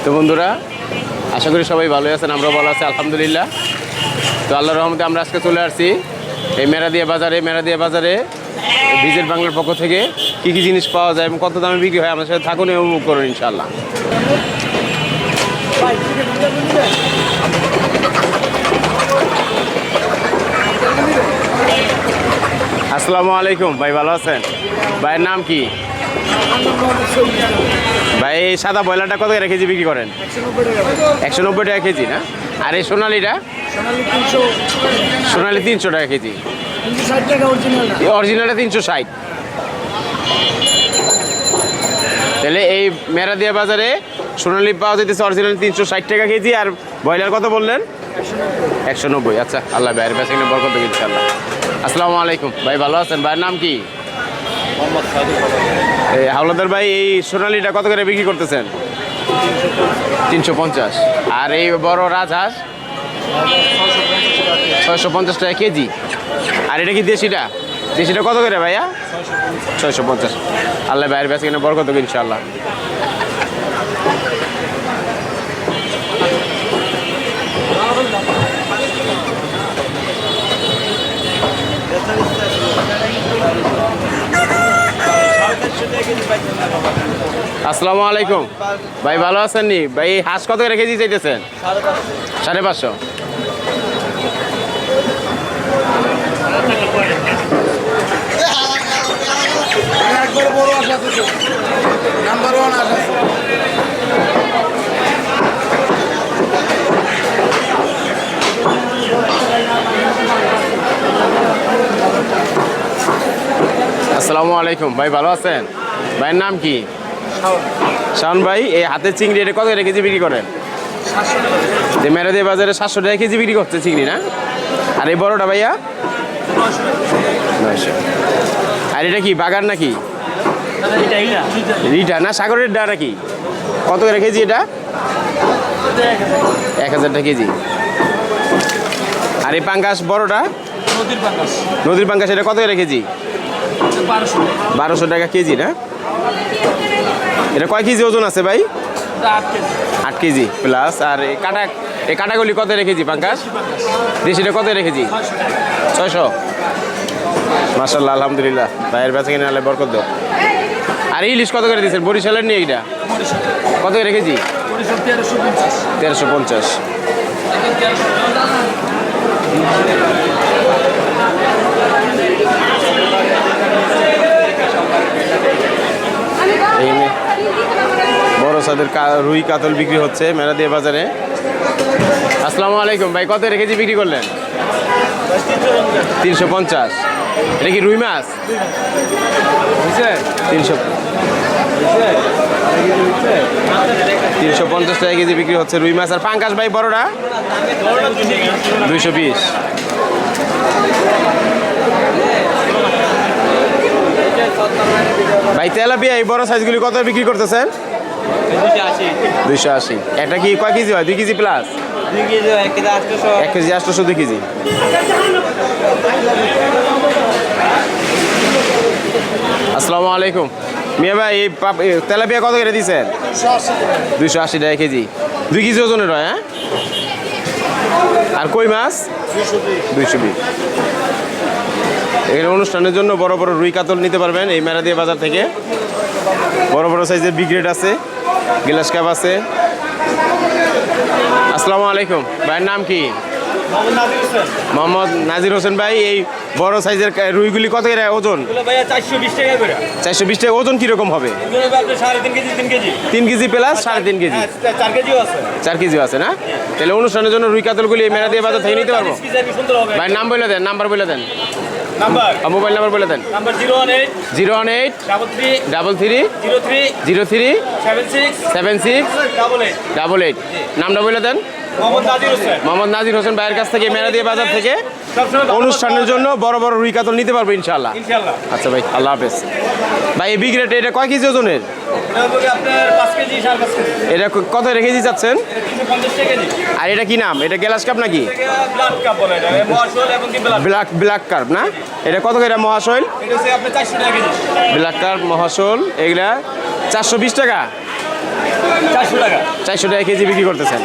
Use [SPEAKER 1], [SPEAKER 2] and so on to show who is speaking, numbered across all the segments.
[SPEAKER 1] তো বন্ধুরা, আশা করি সবাই ভালো আছেন, আমরাও ভালো আছি আলহামদুলিল্লাহ। তো আল্লাহর রহমতে আমরা আজকে চলে আসছি এই মেরাদিয়া বাজারে ভিজিট বাংলার পক্ষ থেকে কী কী জিনিস পাওয়া যায় এবং কত দামে বিক্রি হয় আমাদের সাথে থাকুন এবং উপভোগ করুন ইনশাআল্লাহ। আসসালামু আলাইকুম ভাই, ভালো আছেন? ভাইয়ের নাম কি? ভাই এই সাদা ব্রয়লারটা কত করে কেজি বিক্রি করেন? 190 টাকা কেজি না? আর এই সোনালিটা? সোনালি 300 টাকা কেজি। অরিজিনালটা 360। তাহলে এই মেরাদিয়া বাজারে সোনালি পাওয়া যেতেছে অরিজিনাল 360 টাকা কেজি। আর ব্রয়লার কত বললেন? 190। আচ্ছা, আল্লাহ ভাইয়ের কাছে বরকত দেবে ইনশাআল্লাহ। আসসালামু আলাইকুম ভাই, ভালো আছেন? ভাইয়ের নাম কি? হাওলাদার ভাই, এই সোনালিটা কত করে বিক্রি করতেছেন? 350। আর এই বড় রাজহাঁস? 650 টাকা কেজি। আর এটা কি দেশিটা? দেশিটা কত করে ভাইয়া? 650। আল্লাহ ভাইয়ের কাছে বরকত দেবে ইনশাআল্লাহ। আসসালামু আলাইকুম ভাই, ভালো আছেন নি ভাই? হাঁস কত করে কেজি চাইতেছেন? 550। আসসালামু আলাইকুম ভাই, ভালো আছেন? ভাইয়ের নাম কি? শাওন ভাই, এই হাতের চিংড়ি এটা কত করে কেজি বিক্রি করেন? মেরাদিয়া বাজারে 700 টাকা কেজি বিক্রি করছে চিংড়ি না? আর এই বড়টা ভাইয়া? 900। আর এটা কি বাগার নাকি? রিটা না সাগরের ডা নাকি? কত করে কেজি এটা? 1000 টাকা কেজি। আর এই পাঙ্গাস বড়টা? নদীর পাঙ্গাস এটা কত করে কেজি? 1200 টাকা কেজি না? এটা কয় কেজি ওজন আছে ভাই? 8 কেজি প্লাস। আর এই কাটাগুলি কত রেখেছি পাঙ্কাশ? দেশিটা কত রেখেছি? 600। মাশাআল্লাহ, আলহামদুলিল্লাহ, ভাইয়ের বেচা কিনে আল্লাহ বরকত দাও। আর ইলিশ কত করে দিয়েছেন? বরিশালের নিয়ে এইটা কত রেখেছি? 1350। বড় সাদের রুই কাতল বিক্রি হচ্ছে মেরাদিয়া বাজারে। আসসালামু আলাইকুম ভাই, কত রেখেছি বিক্রি করলেন? 350। এটা কি রুই মাছ? 350 টাকা কেজি বিক্রি হচ্ছে রুই মাছ। আর পাঙ্কাশ ভাই বড়টা? 220। ভাই তেলাপিয়া এই বড় সাইজগুলি কত বিক্রি করতেছেন? 280। এটা কি কয় কেজি হয়? 2 কেজি প্লাস? 1 KG 800, 2 KG. আসসালামু আলাইকুম মিয়া ভাই, এই তেলাপিয়া কত করে দিচ্ছেন? 280 টাকা কেজি। 2 কেজি ওজনের হয়। হ্যাঁ। আর কই মাছ? 220। এখানে অনুষ্ঠানের জন্য বড় বড় রুই কাতল নিতে পারবেন এই মেরাদিয়া বাজার থেকে। বড় বড় সাইজের বি গ্রেড আছে, গ্লাস কাপ আছে। আসসালামু আলাইকুম, ভাইয়ের নাম কি? মোহাম্মদ নাজির হোসেন ভাই, এই বড় সাইজের রুইগুলি কত করে ওজন? 420 টাকা। ওজন কিরকম হবে? 3 কেজি প্লাস 3.5 কেজি। 4 কেজিও আছে না? তাহলে অনুষ্ঠানের জন্য রুই কাতলগুলি এই মেরাদিয়া বাজার থেকে নিতে পারবো। ভাইয়ের নাম বলে দেন, নাম্বার বলে দেন, মোবাইল নাম্বার বলে দেন। 018 33 03 76 88। নামটা বলে দেন। মোহাম্মদ নাজির হোসেন ভাইয়ের কাছ থেকে মেরাদিয়া বাজার থেকে অনুষ্ঠানের জন্য বড় বড় রুই কাতল নিতে পারবো ইনশাআল্লাহ। আচ্ছা ভাই, আল্লাহ হাফেজ। ভাই এই বিগ রেট এটা কয় কেজি ওজনের? এটা কত রেখেছি যাচ্ছেন? আর এটা কি নাম? এটা গ্লাস কাপ নাকি? ব্ল্যাক কার্প না? এটা কত করে মহাশৈল? ব্ল্যাক কার্প মহাশোল এগুলা 420 টাকা।
[SPEAKER 2] টাকা।
[SPEAKER 1] 400 টাকা কেজি বিক্রি করতেছেন।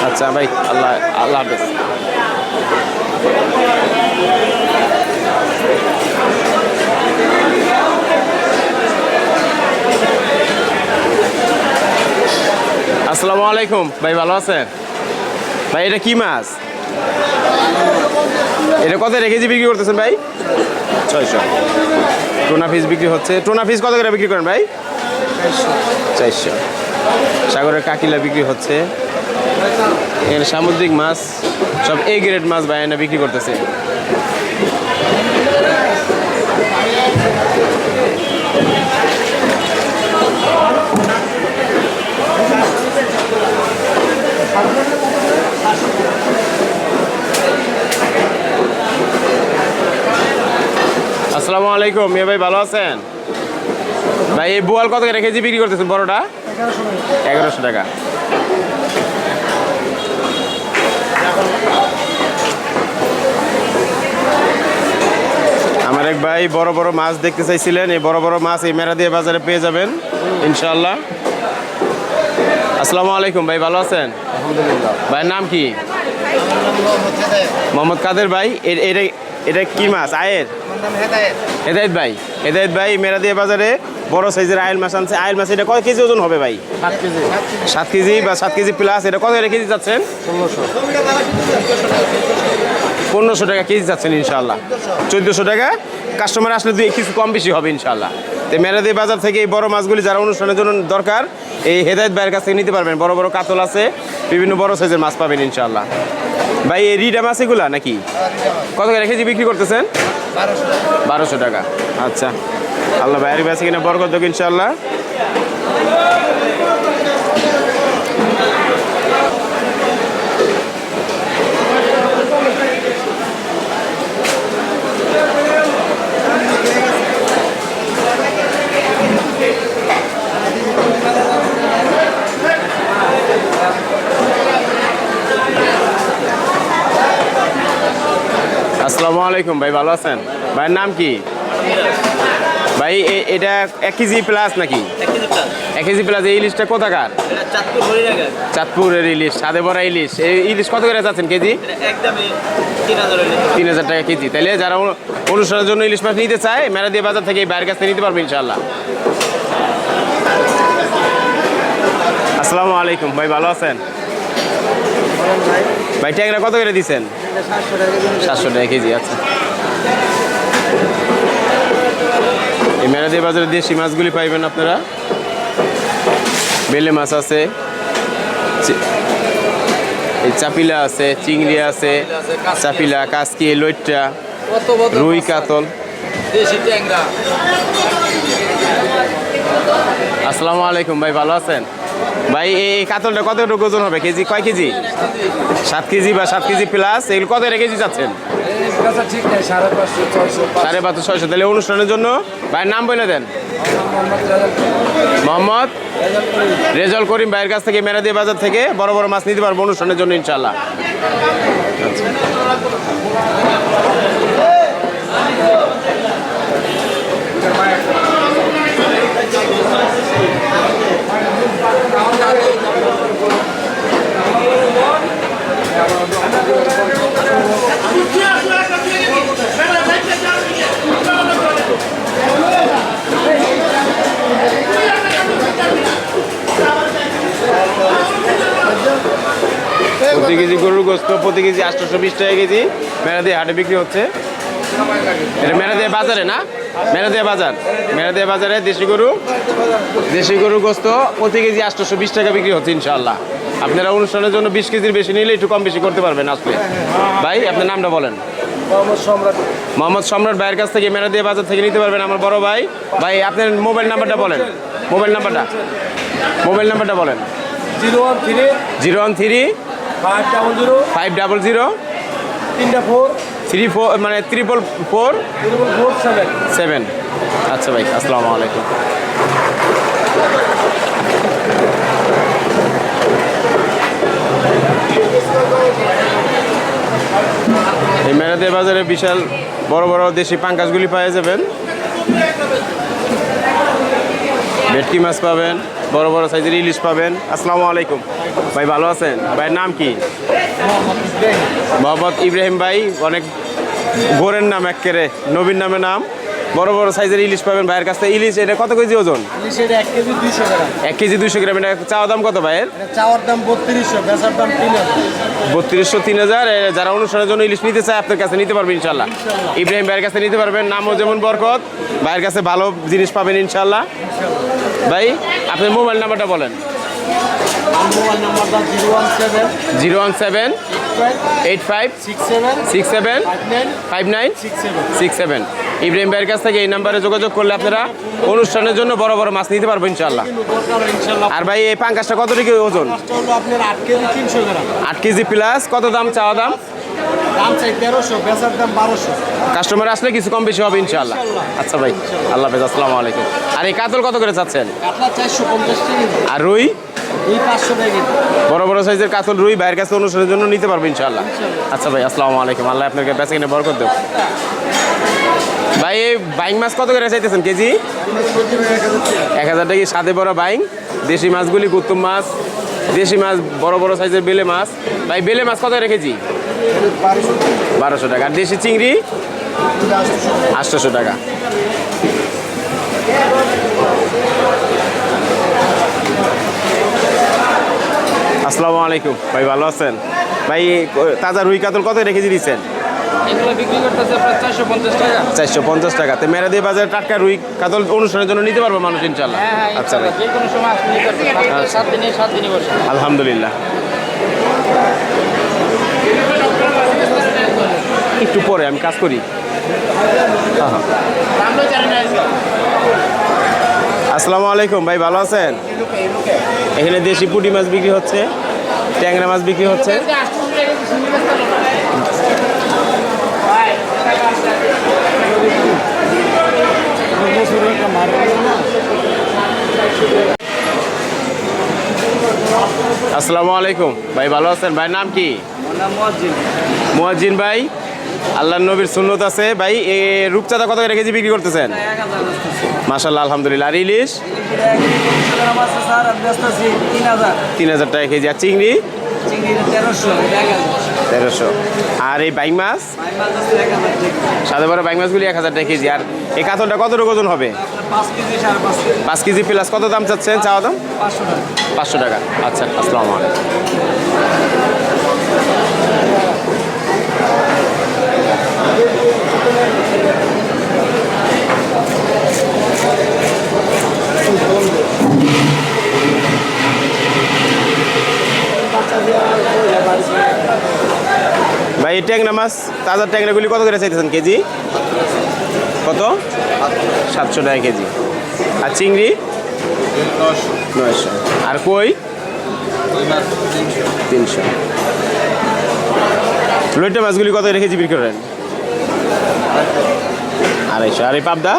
[SPEAKER 1] আচ্ছা ভাই, আল্লাহ আল্লাহ হাফেজ। আসসালামু আলাইকুম ভাই, ভালো আছেন ভাই? এটা কি মাছ? এটা কত কেজি বিক্রি করতেছেন ভাই? 600। টোনা ফিস বিক্রি হচ্ছে। টোনা ফিস কত করে বিক্রি করেন ভাই? 400। সাগরের কাকিলা বিক্রি হচ্ছে। এখানে সামুদ্রিক মাছ, সব এ গ্রেড মাছ ভাই এনে বিক্রি করতেছে। আসসালামু আলাইকুম মিয়া ভাই, ভালো আছেন ভাই? এই বোয়াল কত করে কেজি বিক্রি করতেছেন বড়টা? 1100 টাকা। আমার এক ভাই বড় বড় মাছ দেখতে চাইছিলেন, এই বড় বড় মাছ এই মেরাদিয়া বাজারে পেয়ে যাবেন ইনশাআল্লাহ। আসসালামু আলাইকুম ভাই, ভালো আছেন?
[SPEAKER 2] আলহামদুলিল্লাহ।
[SPEAKER 1] ভাইয়ের নাম কি? মোহাম্মদ কাদের ভাই। এটা এটা কি মাছ? আয়ের? হেদায়েত ভাই। হেদায়েত ভাই মেরাদিয়া বাজারে বড় সাইজের আয়েল মাছ আনছে। আয়েল মাছ এটা কত কেজি ওজন হবে ভাই?
[SPEAKER 2] 7 কেজি।
[SPEAKER 1] 7 কেজি বা 7 কেজি প্লাস। এটা কত কেজি যাচ্ছেন? 1500 টাকা কেজি যাচ্ছেন ইনশাআল্লাহ। 1400 টাকা। কাস্টমার আসলে কিছু কম বেশি হবে ইনশাআল্লাহ। তো মেরাদিয়া বাজার থেকে এই বড় মাছগুলি যারা অনুষ্ঠানের জন্য দরকার, এই হেদায়েত ভাইয়ের কাছ থেকে নিতে পারবেন। বড় বড় কাতল আছে, বিভিন্ন বড় সাইজের মাছ পাবেন ইনশাআল্লাহ। ভাই এই রিডা মাছ এগুলা নাকি? কত করে কেজি বিক্রি করতেছেন? 1200 টাকা। আচ্ছা, আল্লাহ ভাইয়ের কাছে কিনা বরকত দেখ ইনশাআল্লাহ। আসসালামু আলাইকুম ভাই, ভালো আছেন? ভাইয়ের নাম কি ভাই? এটা 1 কেজি প্লাস নাকি? 1 কেজি প্লাস। এই ইলিশটা কোথাকার? চাঁদপুরের ইলিশ, সাদে ভরা ইলিশ। এই ইলিশ কত করে যাচ্ছেন কেজি? 3000 টাকা কেজি। তাহলে যারা অনুষ্ঠানের জন্য ইলিশ মাছ নিতে চায় মেরাদিয়া বাজার থেকে এই বাইরের কাছ থেকে নিতে পারবে ইনশাআল্লাহ। আসসালামু আলাইকুম ভাই, ভালো আছেন? ভাই ট্যাংরা কত করে দিচ্ছেন? 700 টাকা কেজি। আচ্ছা, এই মেরাদিয়া বাজারে দেশি মাছগুলি পাইবেন আপনারা। বেলে মাছ আছে, এই চাপিলা আছে, চিংড়ি আছে, চাপিলা, কাসকি, লইট্টা, রুই, কাতল। আসসালামু আলাইকুম ভাই, ভালো আছেন? ভাই এই কাতলটা কতটুকু ওজন হবে কেজি? কয় কেজি? 7 কেজি বা 7 কেজি প্লাস। এগুলো কত কেজি যাচ্ছেন? 550, 600। তাহলে অনুষ্ঠানের জন্য ভাইয়ের নাম বলে দেন। মোহাম্মদ রেজাউল করিম ভাইয়ের কাছ থেকে মেরাদিয়া বাজার থেকে বড় বড় মাছ নিতে পারবো অনুষ্ঠানের জন্য ইনশাআল্লাহ। প্রতি কেজি গরুর গোস্ত প্রতি কেজি 820 টাকা কেজি মেরাদিয়া হাটে বিক্রি হচ্ছে। এটা মেরাদিয়া বাজারে না? মেরাদিয়া বাজার। মেরাদিয়া বাজারে দেশি গরুর গোস্ত প্রতি কেজি 820 টাকা বিক্রি হচ্ছে ইনশাআল্লাহ। আপনারা অনুষ্ঠানের জন্য 20 কেজির বেশি নিলে একটু কম বেশি করতে পারবেন আসলে। ভাই আপনার নামটা বলেন। মোহাম্মদ সম্রাট ভাইয়ের কাছ থেকে মেরাদিয়া বাজার থেকে নিতে পারবেন আমার বড় ভাই। ভাই আপনার মোবাইল নাম্বারটা বলেন। মোবাইল নাম্বারটা বলেন। 013 500 34 মানে 44447। আচ্ছা ভাই, আসসালামু আলাইকুম। এই মেরাদিয়া বাজারে বিশাল বড় বড় দেশি পাঙ্গাসগুলি পাওয়া যাবেন। ভেটকি মাছ পাবেন, বড় বড় সাইজের ইলিশ পাবেন। আসসালামু আলাইকুম ভাই, ভালো আছেন? ভাইয়ের নাম কি? মোহাম্মদ ইব্রাহিম ভাই, অনেক গোরের নাম, একেবারে নবীর নামে নাম। বড় বড় সাইজের ইলিশ পাবেন ভাইয়ের কাছ থেকে। ইলিশ এটা কত কেজি ওজন? 1 কেজি 200 গ্রাম। এটা চাওয়া দাম কত ভাইয়ের?
[SPEAKER 2] চাওয়ার দাম 3200, বেচার দাম 3000।
[SPEAKER 1] 3200 3000। যারা অনুষ্ঠানের জন্য ইলিশ নিতে চায় আপনার কাছে নিতে পারবেন ইনশাল্লাহ। ইব্রাহিম ভাইয়ের কাছে নিতে পারবেন, নামও যেমন বরকত। ভাইয়ের কাছে ভালো জিনিস পাবেন ইনশাল্লাহ। ভাই আপনার মোবাইল নাম্বারটা বলেন।
[SPEAKER 2] মোবাইল নাম্বারটা
[SPEAKER 1] 017 85 67 59 67। ইব্রাহিম ভাইয়ের কাছ থেকে এই নাম্বারে যোগাযোগ করলে আপনারা অনুষ্ঠানের জন্য বড় বড় মাছ নিতে পারবেন ইনশাল্লাহ। আর ভাই এই পাঙ্কাশটা কত টাকা ওজন?
[SPEAKER 2] আপনার 8 কেজি 300 গ্রাম।
[SPEAKER 1] 8 কেজি প্লাস। কত দাম চাওয়া দাম?
[SPEAKER 2] দাম চাই 1300, বেচার দাম 1200।
[SPEAKER 1] কাস্টমার আসলে কিছু কম বেশি হবে ইনশাল্লাহ। আচ্ছা ভাই, আল্লাহ হাফেজ, আসসালামু আলাইকুম। আর এই কাতল কত করে চাচ্ছেন?
[SPEAKER 2] কাতলা 450 টাকা।
[SPEAKER 1] আর রুই?
[SPEAKER 2] এই 500 টাকা।
[SPEAKER 1] বড় বড় সাইজের কাতল রুই ভাইয়ের কাছে অনুষ্ঠানের জন্য নিতে পারবেন ইনশাল্লাহ। আচ্ছা ভাই, আসসালামু আলাইকুম, আল্লাহ আপনাকে বেঁচে কিনে বরকত দেব। ভাই এই বাইং মাছ কত করে চাইতেছেন কেজি? 1000 টাকা। সাদে বড় বাইং। দেশি মাছগুলি কুতুম মাছ, দেশি মাছ, বড় বড় সাইজের বেলে মাছ। ভাই বেলে মাছ কত করে কেজি? 1200 টাকা। আর দেশি চিংড়ি? 800 টাকা। আসসালামু আলাইকুম ভাই, ভালো আছেন? ভাই তাজা রুই কাতল কত রেখে দিচ্ছেন?
[SPEAKER 2] এগুলো বিক্রি করতেছে আপনার 450 টাকা।
[SPEAKER 1] 450 টাকা। তো মেরাদি বাজারে টাটকা রুই কাতল অনুষ্ঠানের জন্য নিতে পারবো মানুষ ইনশাল্লাহ। আচ্ছা ভাই,
[SPEAKER 2] যে কোনো সময় আপনি নিতে পারবেন। 7 দিনে বসে।
[SPEAKER 1] আলহামদুলিল্লাহ। একটু পরে আমি কাজ করি। আসসালামু আলাইকুম ভাই, ভালো আছেন? এখানে দেশি পুঁটি মাছ বিক্রি হচ্ছে, ট্যাংরা মাছ বিক্রি হচ্ছে। আসসালামু আলাইকুম ভাই, ভালো আছেন? ভাইয়ের নাম কি? মুয়াজ্জিন ভাই, আল্লাহর নবীর সুন্নত আছে ভাই। এই রূপচাঁদা কত করে কেজি বিক্রি করতেছেন? মাশাআল্লাহ, আলহামদুলিল্লাহ। আর ইলিশ? 3000 টাকা কেজি। আর চিংড়ি? 1300। আর এই বাইং মাছ? সাদা বড় বাইং মাছগুলি 1000 টাকা কেজি। আর এই কাতলটা কত ওজন হবে? 5 কেজি প্লাস। কত দাম চাচ্ছেন চাওয়া দাম? 500 টাকা। আচ্ছা, আসসালামু আলাইকুম। ভাই ট্যাংরা মাছ, তাজা ট্যাংরাগুলি কত করে চাইতেছেন কেজি? কত? 700 টাকা কেজি। আর চিংড়ি? 900। আর কই? 300। লইট্টা মাছগুলি কত করে কেজি বিক্রি করেন? 250। আর এই পাবদা?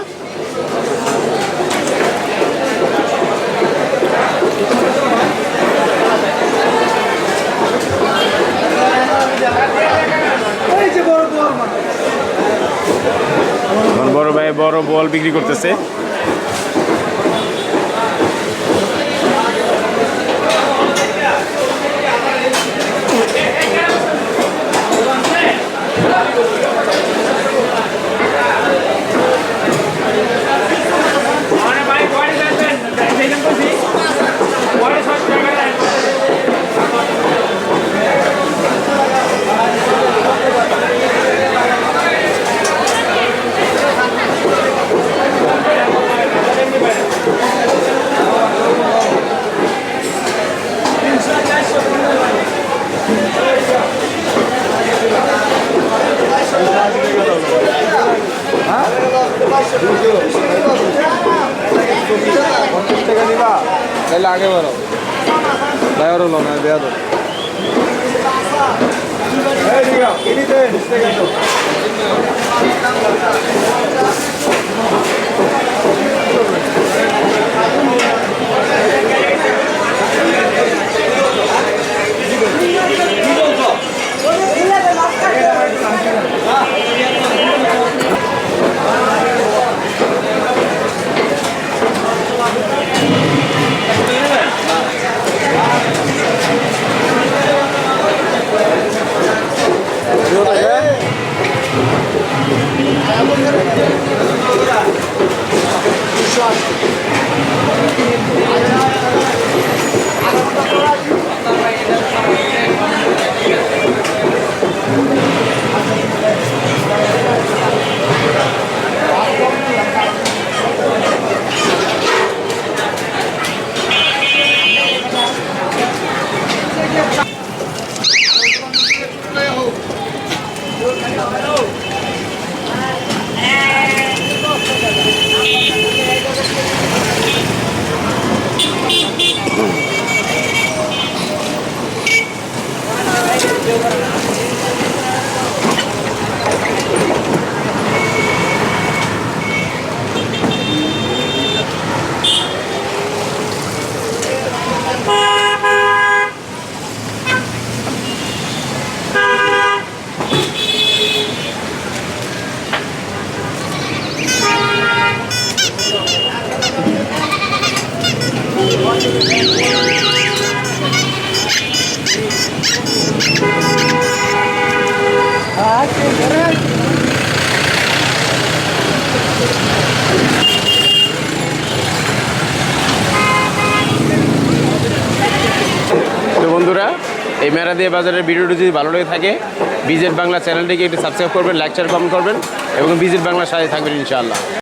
[SPEAKER 1] বড় ভাই বড় বল বিক্রি করতেছে।
[SPEAKER 2] তাহলে আগে বলো ড্রাইভারও লো না দেয়া
[SPEAKER 1] তো বন্ধুরা, এই মেরাদিয়া বাজারের ভিডিওটি যদি ভালো লেগে থাকে, বিজেট বাংলা চ্যানেলটিকে একটু সাবস্ক্রাইব করবেন, লাইক শেয়ার কমেন্ট করবেন এবং বিজেট বাংলার সাথে থাকবেন ইনশাআল্লাহ।